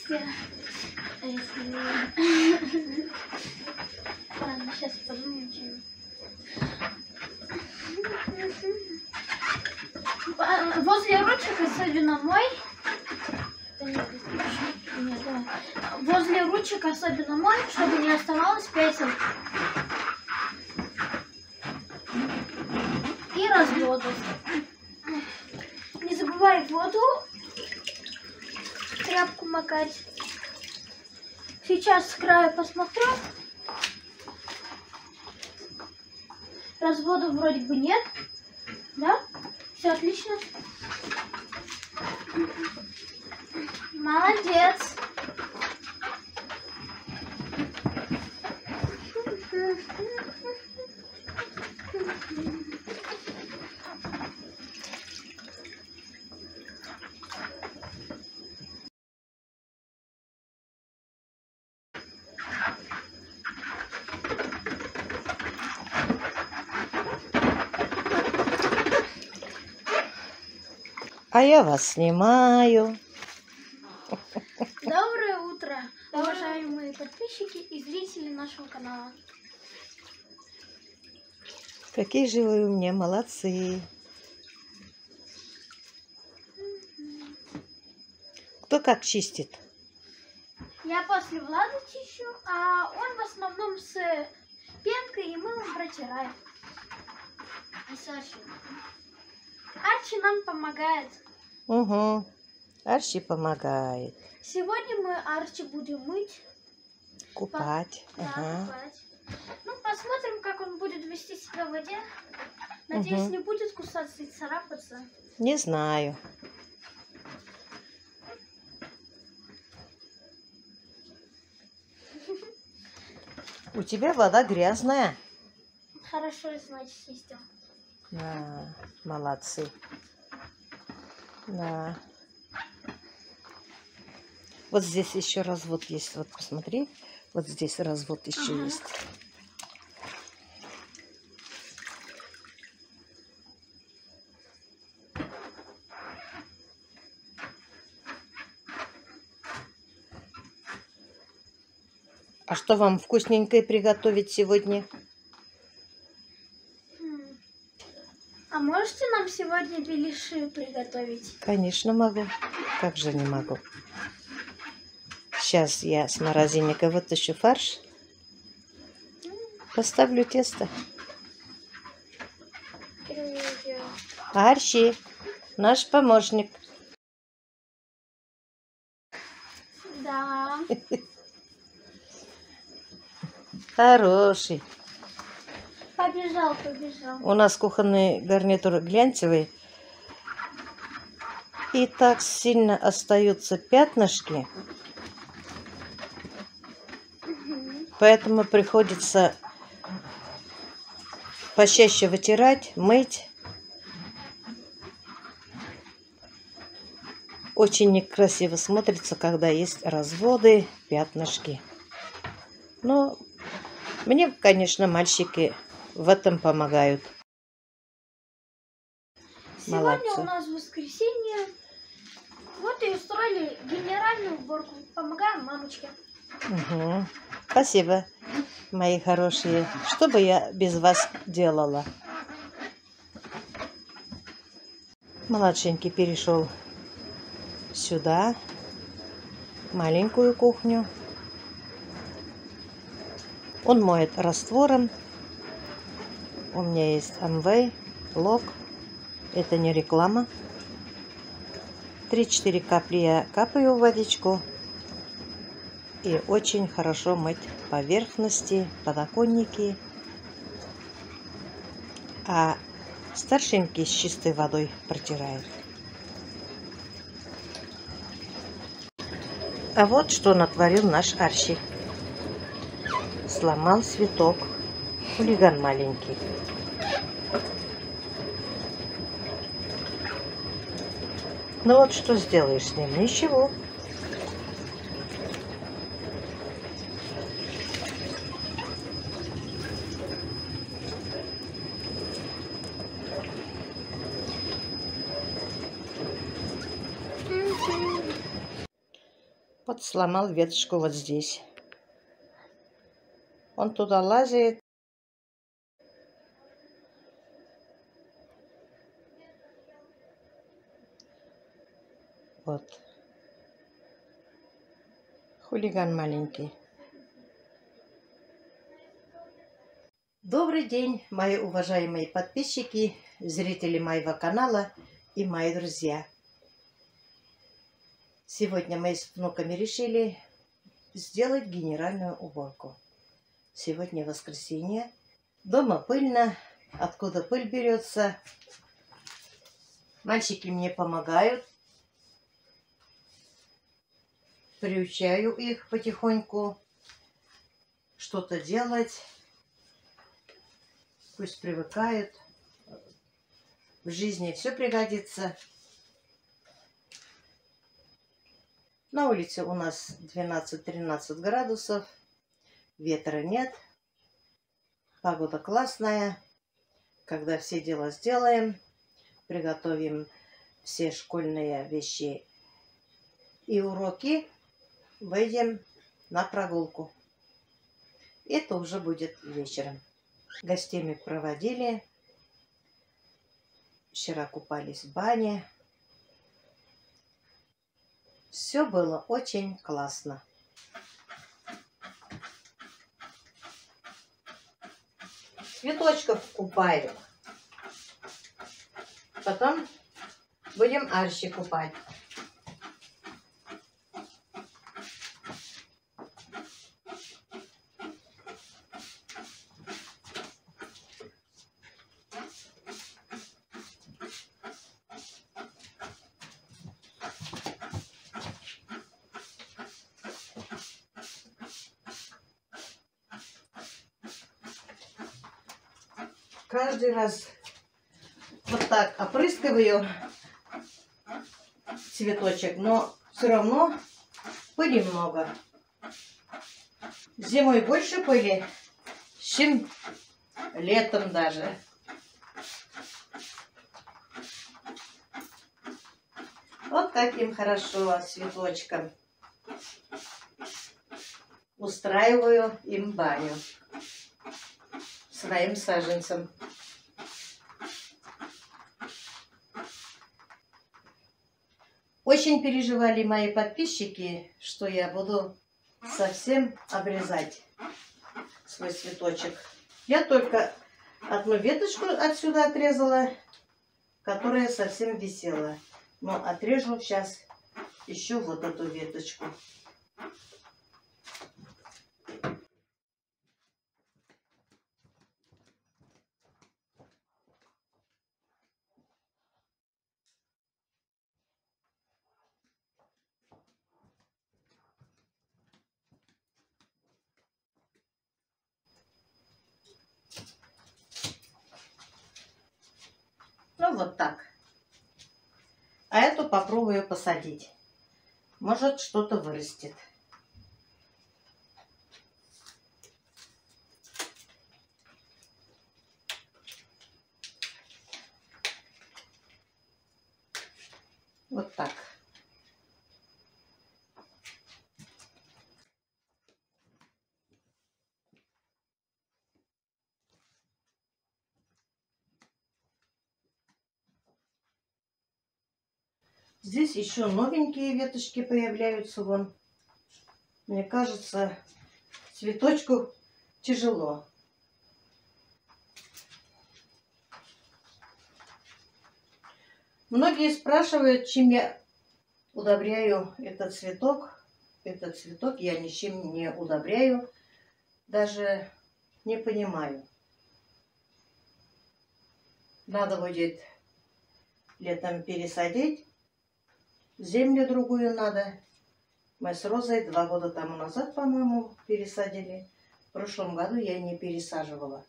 если... Ладно, сейчас подумаем. Возле ручек особенно мой. Нет, давай. Возле ручек особенно мой, чтобы не оставалось песен. И разводов. Не забывай воду, тряпку макать. Сейчас с края посмотрю. Разводов вроде бы нет. Да? Все отлично. Молодец. А я вас снимаю. Доброе утро, уважаемые подписчики и зрители нашего канала. Какие же вы у меня молодцы. Кто как чистит? Я после Влада чищу, а он в основном с пенкой и мылом протирает. И с Арчи. Арчи нам помогает. Угу. Арчи помогает. Сегодня мы Арчи будем мыть. Купать. Да, Ага. купать. Ну, посмотрим, как он будет вести себя в воде. Надеюсь, не будет кусаться и царапаться. Не знаю. У тебя вода грязная. Хорошо, значит, чистим. Да, молодцы. Да. Вот здесь еще развод есть. Вот посмотри. Вот здесь развод еще есть. А что вам вкусненькое приготовить сегодня? А можете нам сегодня беляши приготовить? Конечно могу. Как же не могу. Сейчас я с морозильника вытащу фарш. Поставлю тесто. Арчи, наш помощник. Да. Хороший. Побежал, побежал. У нас кухонный гарнитур глянцевый. И так сильно остаются пятнышки. Поэтому приходится почаще вытирать, мыть. Очень некрасиво смотрится, когда есть разводы, пятнышки. Но мне, конечно, мальчики в этом помогают. Сегодня Молодцы. у нас воскресенье. Вот и устроили генеральную уборку. Помогаем мамочке. Угу. Спасибо, мои хорошие. Что бы я без вас делала? Младшенький перешел сюда, маленькую кухню. Он моет раствором. У меня есть Amway, Лок. Это не реклама. 3-4 капли я капаю в водичку. И очень хорошо мыть поверхности, подоконники. А старшенький с чистой водой протирает. А вот что натворил наш Арчи. Сломал цветок. Хулиган маленький. Ну вот что сделаешь с ним? Ничего. Вот сломал веточку вот здесь. Он туда лазит. Вот. Хулиган маленький. Добрый день, мои уважаемые подписчики, зрители моего канала и мои друзья. Сегодня мы с внуками решили сделать генеральную уборку. Сегодня воскресенье. Дома пыльно. Откуда пыль берется? Мальчики мне помогают. Приучаю их потихоньку что-то делать. Пусть привыкают. В жизни все пригодится. На улице у нас 12-13 градусов. Ветра нет. Погода классная. Когда все дела сделаем, приготовим все школьные вещи и уроки, выйдем на прогулку. Это уже будет вечером. Гостей мы проводили. Вчера купались в бане. Все было очень классно. Цветочков купаю. Потом будем арщи купать. Каждый раз вот так опрыскиваю цветочек, но все равно пыли много. Зимой больше пыли, чем летом даже. Вот так им хорошо цветочкам. Устраиваю им баню своим саженцам. Очень переживали мои подписчики, что я буду совсем обрезать свой цветочек. Я только одну веточку отсюда отрезала, которая совсем висела. Но отрежу сейчас еще вот эту веточку. Ну вот так. А эту попробую посадить. Может, что-то вырастет. Вот так. Здесь еще новенькие веточки появляются. Вон. Мне кажется, цветочку тяжело. Многие спрашивают, чем я удобряю этот цветок. Этот цветок я ничем не удобряю. Даже не понимаю. Надо будет летом пересадить. Землю другую надо. Мы с Розой 2 года тому назад, по-моему, пересадили. В прошлом году я не пересаживала.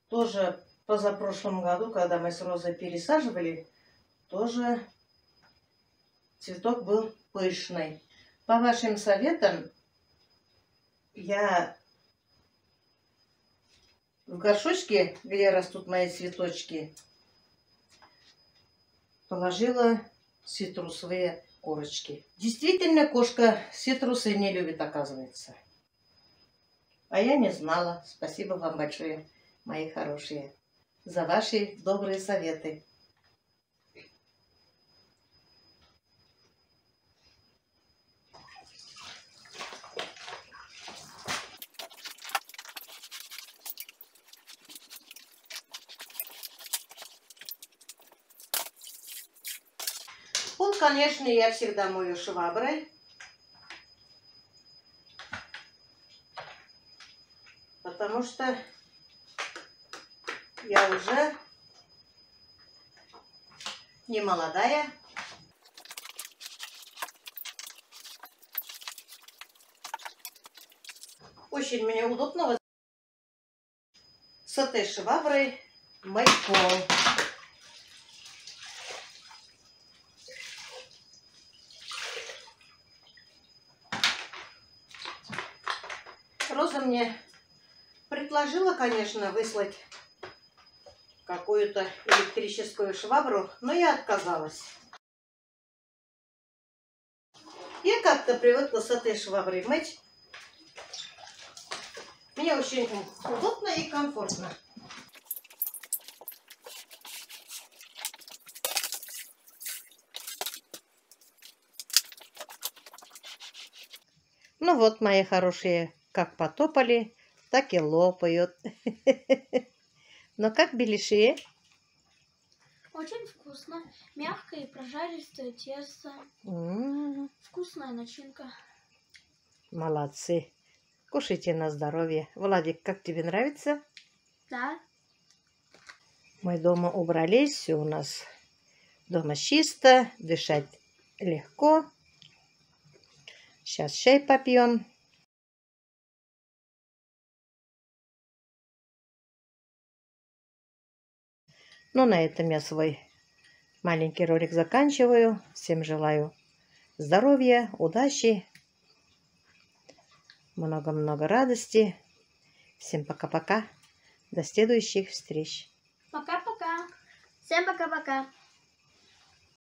Тоже позапрошлом году, когда мы с Розой пересаживали, тоже цветок был пышный. По вашим советам, я в горшочке, где растут мои цветочки, положила цитрусовые корочки. Действительно, кошка цитрусы не любит, оказывается. А я не знала. Спасибо вам большое, мои хорошие, за ваши добрые советы. Пол, конечно, я всегда мою шваброй, потому что я уже не молодая. Очень мне удобно вот с этой шваброй мыть пол. Роза мне предложила, конечно, выслать какую-то электрическую швабру, но я отказалась. Я как-то привыкла с этой шваброй мыть. Мне очень удобно и комфортно. Ну вот, мои хорошие, как потопали, так и лопают. Но как беляши? Очень вкусно. Мягкое и прожаристое тесто. Вкусная начинка. Молодцы. Кушайте на здоровье. Владик, как тебе нравится? Да. Мы дома убрались, все у нас дома чисто, дышать легко. Сейчас чай попьем. Ну, на этом я свой маленький ролик заканчиваю. Всем желаю здоровья, удачи, много-много радости. Всем пока-пока. До следующих встреч. Пока-пока. Всем пока-пока.